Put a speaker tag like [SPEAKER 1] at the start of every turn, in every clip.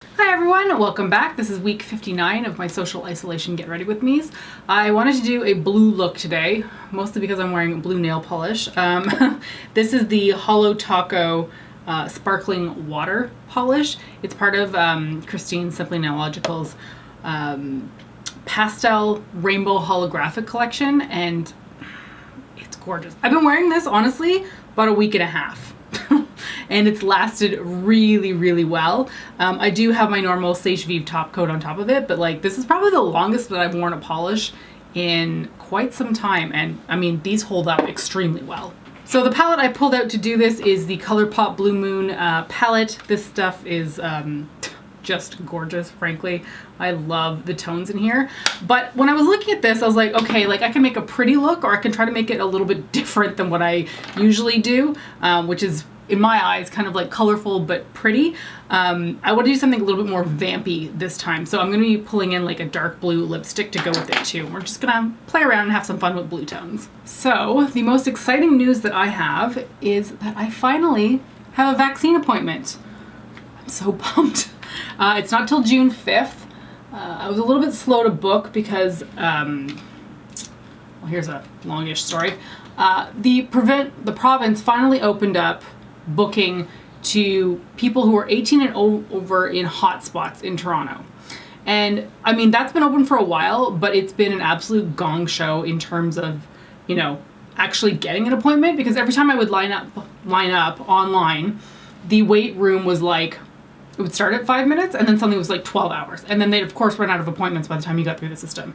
[SPEAKER 1] Hi everyone, welcome back. This is week 59 of my social isolation get ready with me's. I wanted to do a blue look today, mostly because I'm wearing blue nail polish. This is the Holo Taco sparkling water polish. It's part of Christine Simply Nailogical's pastel rainbow holographic collection, and it's gorgeous. I've been wearing this honestly about a week and a half. And it's lasted really well. I do have my normal Sèche Vive top coat on top of it, but like this is probably the longest that I've worn a polish in quite some time, and I mean these hold up extremely well. So the palette I pulled out to do this is the ColourPop Blue Moon palette. This stuff is just gorgeous, frankly. I love the tones in here. But when I was looking at this, I was like, okay, like I can make a pretty look, or I can try to make it a little bit different than what I usually do, which is, in my eyes, kind of like colorful but pretty. I want to do something a little bit more vampy this time. So I'm going to be pulling in like a dark blue lipstick to go with it too. We're just going to play around and have some fun with blue tones. So the most exciting news that I have is that I finally have a vaccine appointment. I'm so pumped. It's not till June 5th. I was a little bit slow to book because, well, here's a longish story. The province finally opened up booking to people who are 18 and over in hotspots in Toronto. And I mean, that's been open for a while, but it's been an absolute gong show in terms of, you know, actually getting an appointment, because every time I would line up online, the wait room was like, it would start at 5 minutes and then something was like 12 hours. And then they'd of course run out of appointments by the time you got through the system.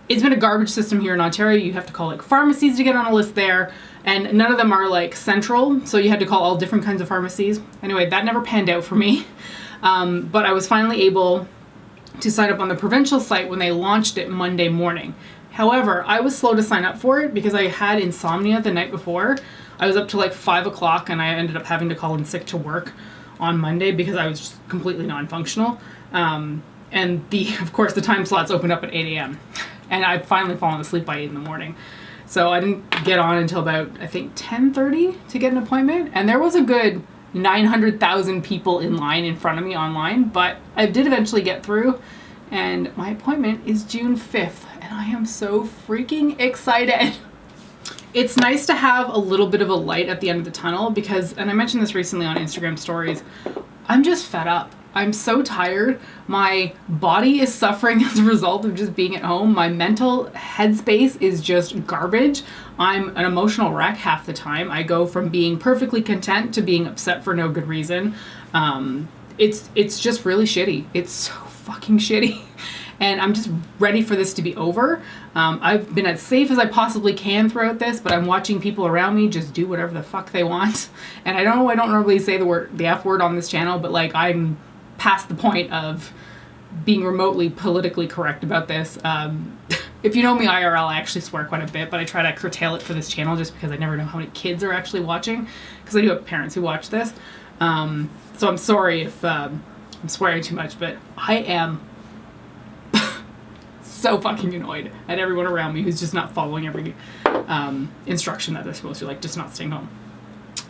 [SPEAKER 1] It's been a garbage system here in Ontario. You have to call like pharmacies to get on a list there, and none of them are like central, so you had to call all different kinds of pharmacies. Anyway, that never panned out for me. But I was finally able to sign up on the provincial site when they launched it Monday morning. However, I was slow to sign up for it because I had insomnia the night before. I was up to like 5 o'clock and I ended up having to call in sick to work on Monday because I was just completely non-functional. And of course, the time slots opened up at 8 a.m. And I'd finally fallen asleep by 8 in the morning. So I didn't get on until about, I think, 10:30 to get an appointment. And there was a good 900,000 people in line in front of me online, but I did eventually get through. And my appointment is June 5th, and I am so freaking excited. It's nice to have a little bit of a light at the end of the tunnel because, and I mentioned this recently on Instagram stories, I'm just fed up. I'm so tired. My body is suffering as a result of just being at home. My mental headspace is just garbage. I'm an emotional wreck half the time. I go from being perfectly content to being upset for no good reason. It's just really shitty. It's so fucking shitty. And I'm just ready for this to be over. I've been as safe as I possibly can throughout this, but I'm watching people around me just do whatever the fuck they want. And I don't normally say the F word on this channel, but like I'm past the point of being remotely politically correct about this. If you know me IRL, I actually swear quite a bit, but I try to curtail it for this channel just because I never know how many kids are actually watching, because I do have parents who watch this. So I'm sorry if I'm swearing too much, but I am so fucking annoyed at everyone around me who's just not following every instruction that they're supposed to, like just not staying home.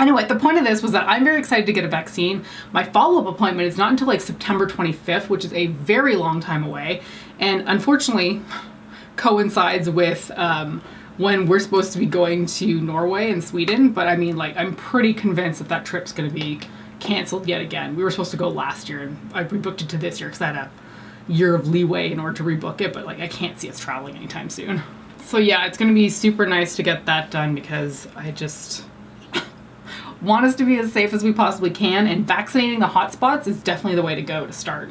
[SPEAKER 1] Anyway, the point of this was that I'm very excited to get a vaccine. My follow-up appointment is not until like September 25th, which is a very long time away, and unfortunately coincides with when we're supposed to be going to Norway and Sweden. But I mean, like, I'm pretty convinced that trip's going to be canceled yet again. We were supposed to go last year, and I rebooked it to this year because I had a year of leeway in order to rebook it, but like I can't see us traveling anytime soon. So yeah, it's going to be super nice to get that done because I just want us to be as safe as we possibly can, and vaccinating the hotspots is definitely the way to go to start.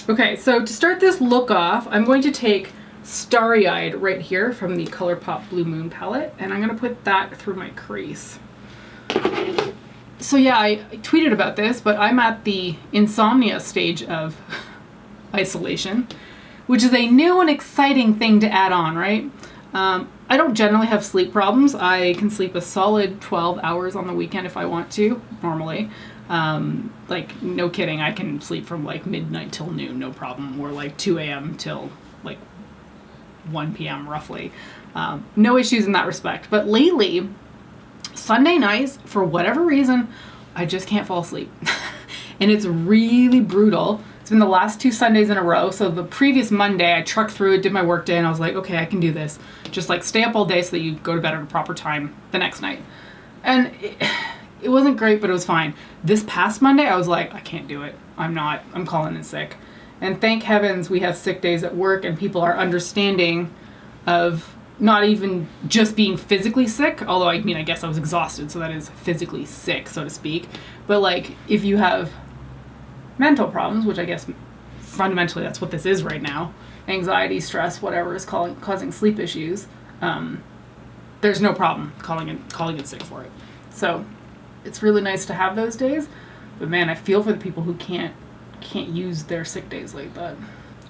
[SPEAKER 1] Okay, so to start this look off, I'm going to take Starry Eyed right here from the ColourPop Blue Moon palette, and I'm going to put that through my crease. So yeah, I tweeted about this, but I'm at the insomnia stage of isolation, which is a new and exciting thing to add on, right? I don't generally have sleep problems. I can sleep a solid 12 hours on the weekend if I want to, normally. Like, no kidding, I can sleep from like midnight till noon, no problem, or like 2 a.m. till like 1 p.m. roughly. No issues in that respect. But lately, Sunday nights, for whatever reason, I just can't fall asleep. And it's really brutal, It's been the last 2 Sundays in a row. So the previous Monday, I trucked through it, did my work day, and I was like, okay, I can do this. Just like stay up all day so that you go to bed at a proper time the next night. And it wasn't great, but it was fine. This past Monday, I was like, I can't do it. I'm calling in sick. And thank heavens we have sick days at work and people are understanding of not even just being physically sick, although I mean, I guess I was exhausted, so that is physically sick, so to speak. But like, if you have mental problems, which I guess fundamentally that's what this is right now, anxiety, stress, whatever is causing sleep issues, there's no problem calling in sick for it. So it's really nice to have those days, but man, I feel for the people who can't use their sick days like that.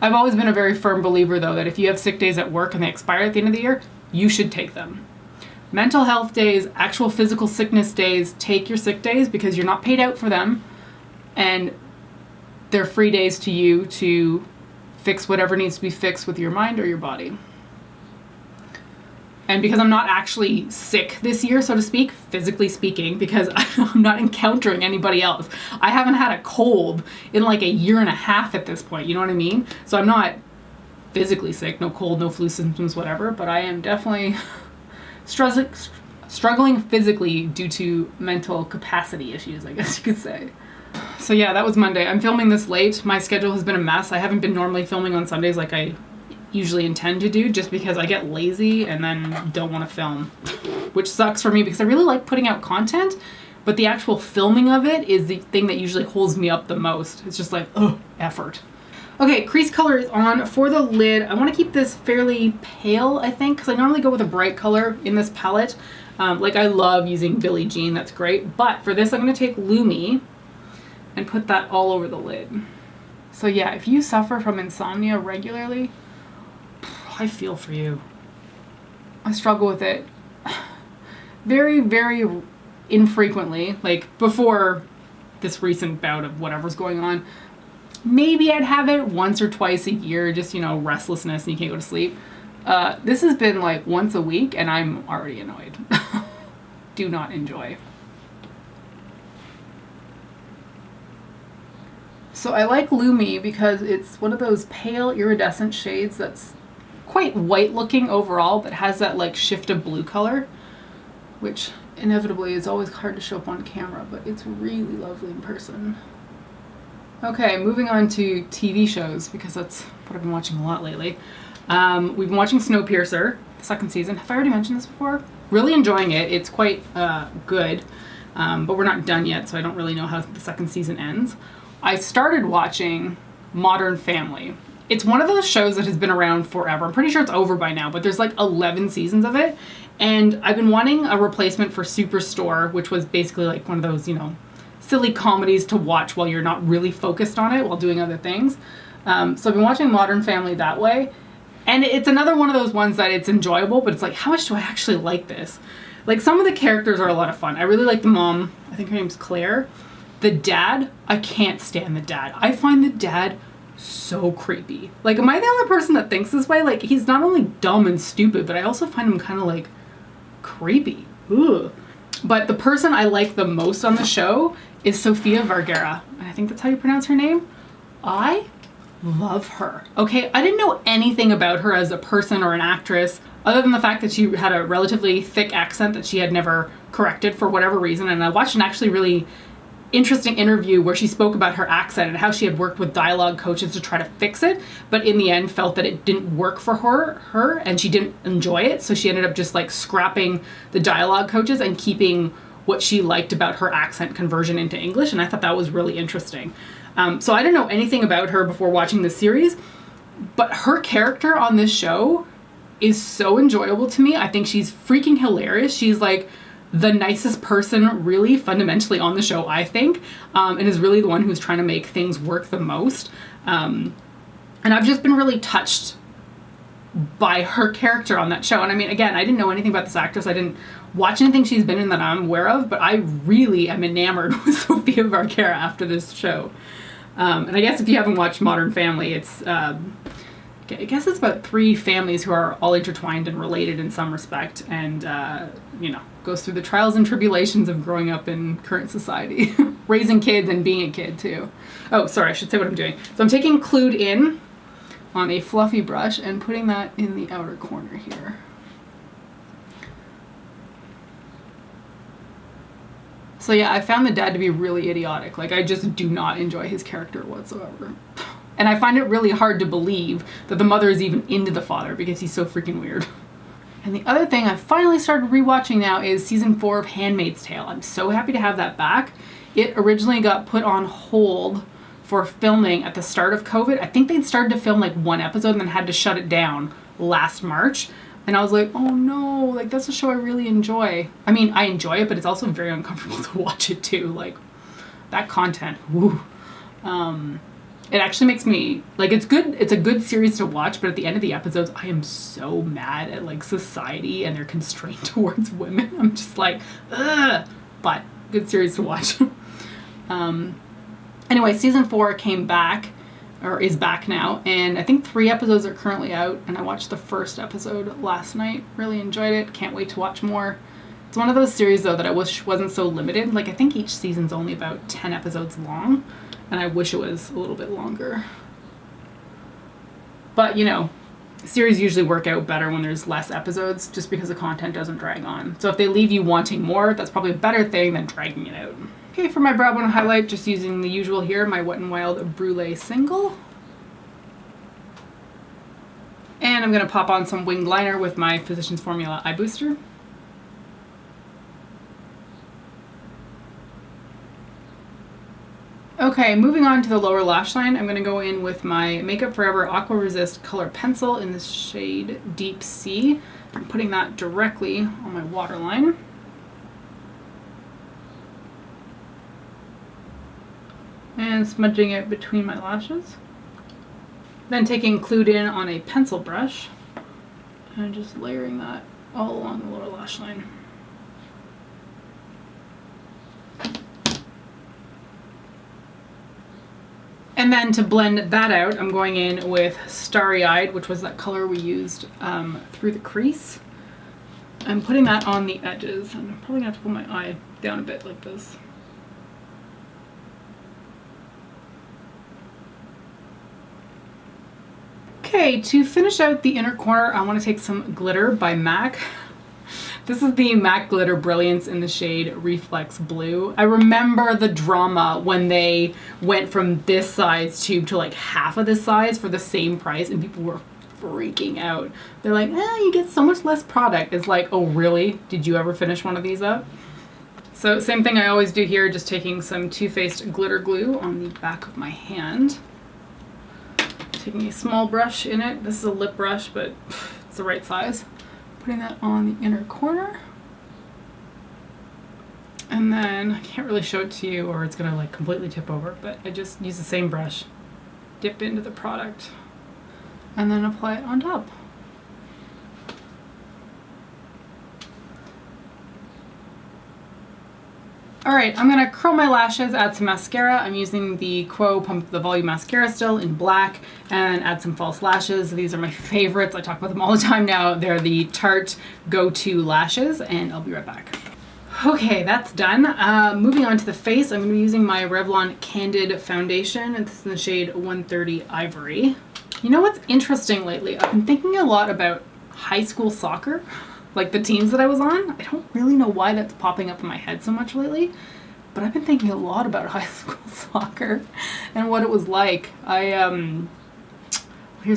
[SPEAKER 1] I've always been a very firm believer, though, that if you have sick days at work and they expire at the end of the year, you should take them. Mental health days, actual physical sickness days, take your sick days because you're not paid out for them, and they're free days to you to fix whatever needs to be fixed with your mind or your body. And because I'm not actually sick this year, so to speak, physically speaking, because I'm not encountering anybody else. I haven't had a cold in like a year and a half at this point, you know what I mean? So I'm not physically sick, no cold, no flu symptoms, whatever, but I am definitely struggling physically due to mental capacity issues, I guess you could say. So yeah, that was Monday. I'm filming this late. My schedule has been a mess. I haven't been normally filming on Sundays like I usually intend to do, just because I get lazy and then don't want to film, which sucks for me because I really like putting out content, but the actual filming of it is the thing that usually holds me up the most. It's just like, effort. Okay, crease color is on. For the lid, I want to keep this fairly pale, I think, because I normally go with a bright color in this palette. Like I love using Billie Jean, that's great, but for this I'm going to take Lumi and put that all over the lid. So yeah, if you suffer from insomnia regularly, I feel for you. I struggle with it very, very infrequently. Like before this recent bout of whatever's going on, maybe I'd have it once or twice a year, just, you know, restlessness and you can't go to sleep. This has been like once a week and I'm already annoyed. Do not enjoy. So I like Lumi because it's one of those pale iridescent shades that's quite white looking overall, but has that like shift of blue color, which inevitably is always hard to show up on camera, but it's really lovely in person. Okay, moving on to TV shows, because that's what I've been watching a lot lately. We've been watching Snowpiercer, the 2nd season. Have I already mentioned this before? Really enjoying it. It's quite good, but we're not done yet, so I don't really know how the 2nd season ends. I started watching Modern Family. It's one of those shows that has been around forever. I'm pretty sure it's over by now, but there's like 11 seasons of it. And I've been wanting a replacement for Superstore, which was basically like one of those, you know, silly comedies to watch while you're not really focused on it while doing other things. So I've been watching Modern Family that way. And it's another one of those ones that it's enjoyable, but it's like, how much do I actually like this? Like, some of the characters are a lot of fun. I really like the mom. I think her name's Claire. The dad, I can't stand the dad. I find the dad so creepy. Like, am I the only person that thinks this way? Like, he's not only dumb and stupid, but I also find him kind of like creepy. Ugh. But the person I like the most on the show is Sofia Vergara. I think that's how you pronounce her name. I love her. Okay, I didn't know anything about her as a person or an actress, other than the fact that she had a relatively thick accent that she had never corrected for whatever reason. And I watched an actually really interesting interview where she spoke about her accent and how she had worked with dialogue coaches to try to fix it, but in the end felt that it didn't work for her and she didn't enjoy it, so she ended up just like scrapping the dialogue coaches and keeping what she liked about her accent conversion into English, and I thought that was really interesting. So I didn't know anything about her before watching this series, but her character on this show is so enjoyable to me. I think she's freaking hilarious. She's like the nicest person really fundamentally on the show, I think, and is really the one who's trying to make things work the most. And I've just been really touched by her character on that show. And I mean, again, I didn't know anything about this actress. I didn't watch anything she's been in that I'm aware of, but I really am enamored with Sofia Vergara after this show. And I guess if you haven't watched Modern Family, it's, I guess it's about 3 families who are all intertwined and related in some respect. And, you know, goes through the trials and tribulations of growing up in current society. Raising kids and being a kid too. Oh, sorry, I should say what I'm doing. So I'm taking Clued In on a fluffy brush and putting that in the outer corner here. So yeah, I found the dad to be really idiotic. Like, I just do not enjoy his character whatsoever. And I find it really hard to believe that the mother is even into the father because he's so freaking weird. And the other thing I finally started rewatching now is season 4 of Handmaid's Tale. I'm so happy to have that back. It originally got put on hold for filming at the start of COVID. I think they'd started to film like 1 episode and then had to shut it down last March. And I was like, oh no, like that's a show I really enjoy. I mean, I enjoy it, but it's also very uncomfortable to watch it too. Like, that content, woo. It actually makes me, like, it's good, it's a good series to watch, but at the end of the episodes, I am so mad at, like, society and their constraint towards women. I'm just like, ugh, but good series to watch. Anyway, season 4 came back, or is back now, and I think 3 episodes are currently out, and I watched the first episode last night. Really enjoyed it. Can't wait to watch more. It's one of those series, though, that I wish wasn't so limited. Like, I think each season's only about 10 episodes long, and I wish it was a little bit longer. But, you know, series usually work out better when there's less episodes, just because the content doesn't drag on. So if they leave you wanting more, that's probably a better thing than dragging it out. Okay, for my brow bone highlight, just using the usual here, my Wet n Wild Brule Single. And I'm going to pop on some winged liner with my Physicians Formula Eye Booster. Okay, moving on to the lower lash line, I'm going to go in with my Makeup Forever Aqua Resist Color Pencil in the shade Deep Sea. I'm putting that directly on my waterline. And smudging it between my lashes. Then taking Clued In on a pencil brush and just layering that all along the lower lash line. And then to blend that out, I'm going in with Starry Eyed, which was that color we used through the crease. I'm putting that on the edges. I'm probably going to have to pull my eye down a bit like this. Okay, to finish out the inner corner, I want to take some glitter by MAC. This is the MAC Glitter Brilliance in the shade Reflex Blue. I remember the drama when they went from this size tube to like half of this size for the same price, and people were freaking out. They're like, you get so much less product. It's like, oh really? Did you ever finish one of these up? So same thing I always do here, just taking some Too Faced glitter glue on the back of my hand. Taking a small brush in it. This is a lip brush, but it's the right size. Putting that on the inner corner. And then, I can't really show it to you or it's gonna like completely tip over, but I just use the same brush, dip into the product, and then apply it on top. Alright, I'm going to curl my lashes, add some mascara. I'm using the Quo Pump the Volume Mascara still in black, and add some false lashes. These are my favorites. I talk about them all the time now. They're the Tarte Go-To lashes, and I'll be right back. Okay, that's done. Moving on to the face, I'm going to be using my Revlon Candid foundation, and this is in the shade 130 Ivory. You know what's interesting lately? I've been thinking a lot about high school soccer. Like the teams that I was on. I don't really know why that's popping up in my head so much lately, but I've been thinking a lot about high school soccer and what it was like. Here's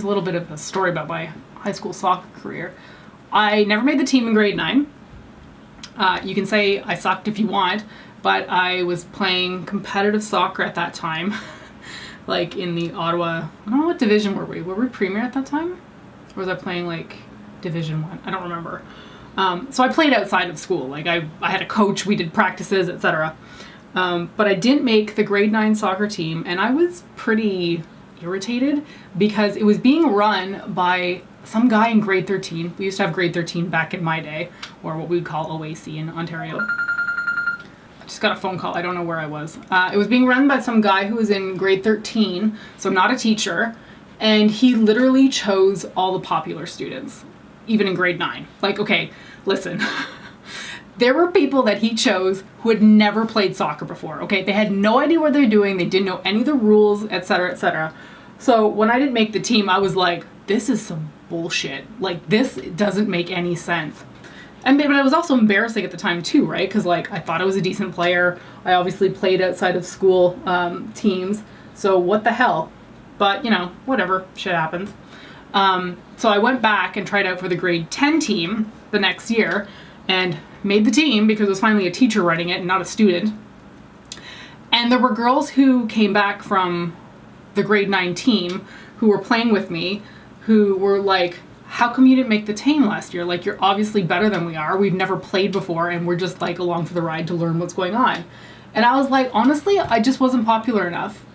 [SPEAKER 1] a little bit of a story about my high school soccer career. I never made the team in grade 9. You can say I sucked if you want, but I was playing competitive soccer at that time, like in the Ottawa, I don't know what division were we? Were we premier at that time? Or was I playing like Division 1? I don't remember. So I played outside of school. Like I had a coach, we did practices, etc. But I didn't make the grade 9 soccer team, and I was pretty irritated because it was being run by some guy in grade 13. We used to have grade 13 back in my day, or what we would call OAC in Ontario. I just got a phone call. I don't know where I was. It was being run by some guy who was in grade 13, so not a teacher, and he literally chose all the popular students, even in grade 9. Like, okay, listen. There were people that he chose who had never played soccer before, okay? They had no idea what they're doing. They didn't know any of the rules, etc., etc. So when I didn't make the team, I was like, this is some bullshit. Like, this doesn't make any sense. But it was also embarrassing at the time too, right? Because like, I thought I was a decent player. I obviously played outside of school teams. So what the hell? But, you know, whatever, shit happens. So I went back and tried out for the grade 10 team the next year and made the team because it was finally a teacher running it and not a student. And there were girls who came back from the grade 9 team who were playing with me who were like, how come you didn't make the team last year? Like, you're obviously better than we are. We've never played before and we're just like along for the ride to learn what's going on. And I was like, honestly, I just wasn't popular enough.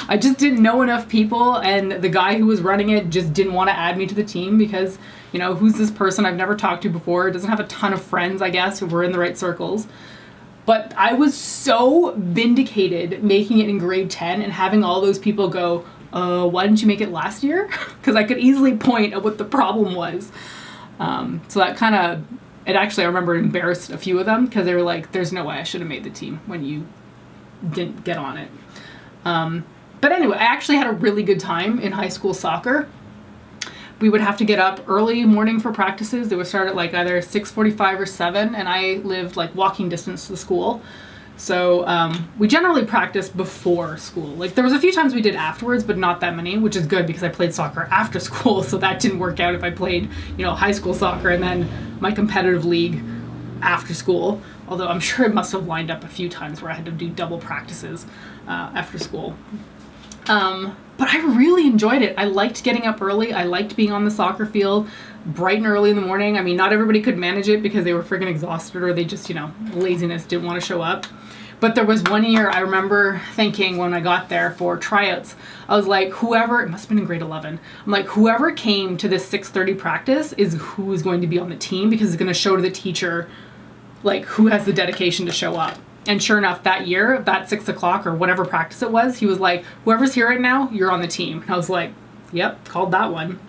[SPEAKER 1] I just didn't know enough people, and the guy who was running it just didn't want to add me to the team because, you know, who's this person I've never talked to before, doesn't have a ton of friends, I guess, who were in the right circles. But I was so vindicated making it in grade 10 and having all those people go, why didn't you make it last year? Because I could easily point at what the problem was. So that kind of, it actually, I remember, embarrassed a few of them because they were like, there's no way I should have made the team when you didn't get on it. But anyway, I actually had a really good time in high school soccer. We would have to get up early morning for practices. They would start at like either 6:45 or 7, and I lived like walking distance to the school. So we generally practiced before school. Like, there was a few times we did afterwards, but not that many, which is good because I played soccer after school, so that didn't work out if I played, you know, high school soccer and then my competitive league after school. Although I'm sure it must have lined up a few times where I had to do double practices after school. But I really enjoyed it. I liked getting up early. I liked being on the soccer field bright and early in the morning. I mean, not everybody could manage it because they were freaking exhausted or they just, you know, laziness, didn't want to show up. But there was one year I remember thinking when I got there for tryouts, I was like, whoever, it must have been in grade 11, I'm like, whoever came to this 6:30 practice is who is going to be on the team because it's going to show to the teacher, like, who has the dedication to show up. And sure enough, that year, that 6 o'clock or whatever practice it was, he was like, whoever's here right now, you're on the team. And I was like, yep, called that one.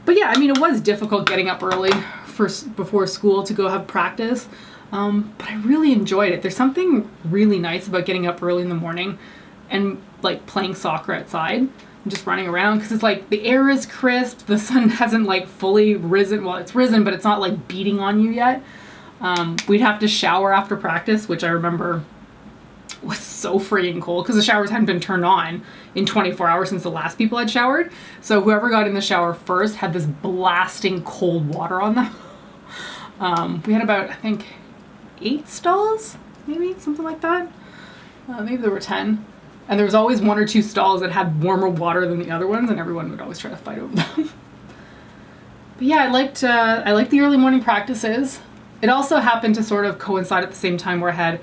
[SPEAKER 1] But yeah, I mean, it was difficult getting up early before school to go have practice. But I really enjoyed it. There's something really nice about getting up early in the morning and like playing soccer outside and just running around because it's like the air is crisp. The sun hasn't like fully risen. Well, it's risen, but it's not like beating on you yet. We'd have to shower after practice, which I remember was so freaking cold because the showers hadn't been turned on in 24 hours since the last people had showered. So whoever got in the shower first had this blasting cold water on them. We had about, I think, 8 stalls, maybe, something like that. Maybe there were 10. And there was always 1 or 2 stalls that had warmer water than the other ones, and everyone would always try to fight over them. But yeah, I liked the early morning practices. It also happened to sort of coincide at the same time where I had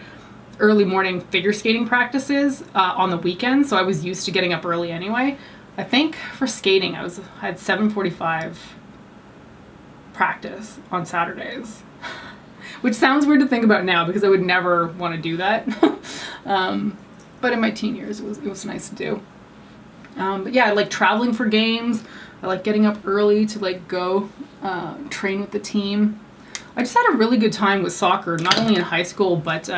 [SPEAKER 1] early morning figure skating practices on the weekend, so I was used to getting up early anyway. I think for skating I had 7:45 practice on Saturdays, which sounds weird to think about now because I would never want to do that. But in my teen years, it was nice to do. But yeah, I like traveling for games. I like getting up early to like go train with the team. I just had a really good time with soccer, not only in high school, but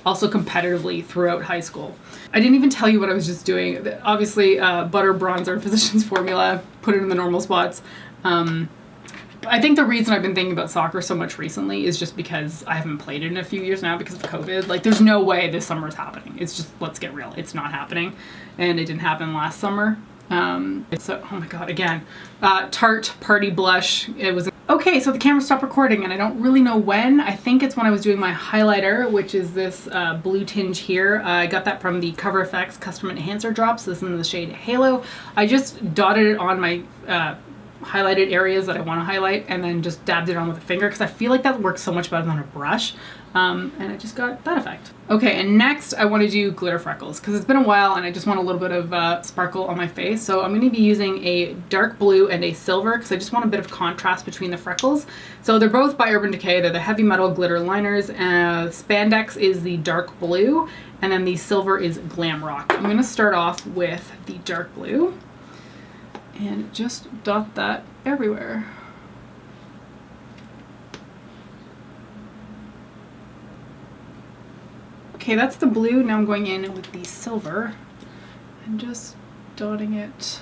[SPEAKER 1] also competitively throughout high school. I didn't even tell you what I was just doing. Obviously, butter, bronzer, Physicians Formula, put it in the normal spots. I think the reason I've been thinking about soccer so much recently is just because I haven't played it in a few years now because of COVID. Like, there's no way this summer is happening. It's just, let's get real. It's not happening. And it didn't happen last summer. So, oh my God, again. Tarte Party Blush. It was... Okay, so the camera stopped recording and I don't really know when. I think it's when I was doing my highlighter, which is this blue tinge here. I got that from the Cover FX Custom Enhancer Drops. This is in the shade Halo. I just dotted it on my highlighted areas that I want to highlight and then just dabbed it on with a finger because I feel like that works so much better than a brush. And I just got that effect. Okay, and next I want to do glitter freckles because it's been a while and I just want a little bit of sparkle on my face. So I'm going to be using a dark blue and a silver because I just want a bit of contrast between the freckles. So they're both by Urban Decay. They're the Heavy Metal Glitter Liners. Spandex is the dark blue and then the silver is Glam Rock. I'm going to start off with the dark blue and just dot that everywhere. Okay, that's the blue. Now I'm going in with the silver and just dotting it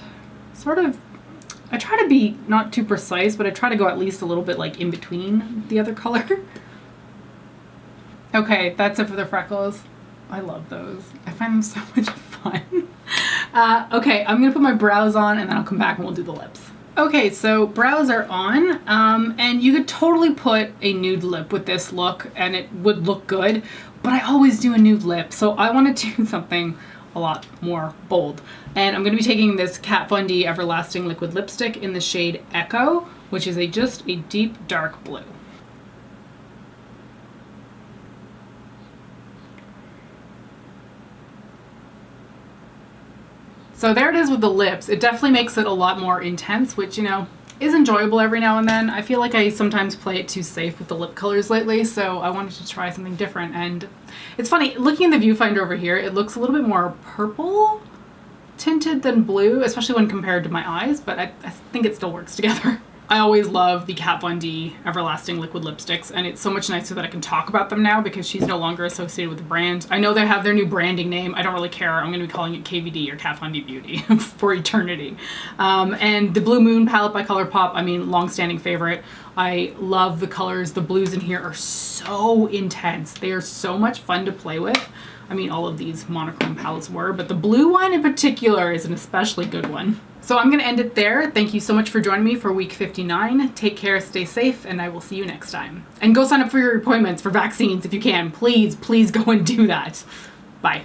[SPEAKER 1] sort of. I try to be not too precise, but I try to go at least a little bit like in between the other color. Okay, that's it for the freckles. I love those. I find them so much fun. Okay, I'm gonna put my brows on and then I'll come back and we'll do the lips. Okay, so brows are on, and you could totally put a nude lip with this look and it would look good, but I always do a nude lip, so I want to do something a lot more bold. And I'm going to be taking this Kat Von D Everlasting Liquid Lipstick in the shade Echo, which is just a deep dark blue. So there it is with the lips. It definitely makes it a lot more intense, which, you know, is enjoyable every now and then. I feel like I sometimes play it too safe with the lip colors lately, so I wanted to try something different. And it's funny, looking in the viewfinder over here, it looks a little bit more purple tinted than blue, especially when compared to my eyes, but I think it still works together. I always love the Kat Von D Everlasting Liquid Lipsticks, and it's so much nicer that I can talk about them now because she's no longer associated with the brand. I know they have their new branding name. I don't really care. I'm going to be calling it KVD or Kat Von D Beauty for eternity. And the Blue Moon palette by ColourPop, I mean, long-standing favorite. I love the colors. The blues in here are so intense. They are so much fun to play with. I mean, all of these monochrome palettes were, but the blue one in particular is an especially good one. So I'm going to end it there. Thank you so much for joining me for week 59. Take care, stay safe, and I will see you next time. And go sign up for your appointments for vaccines if you can. Please, please go and do that. Bye.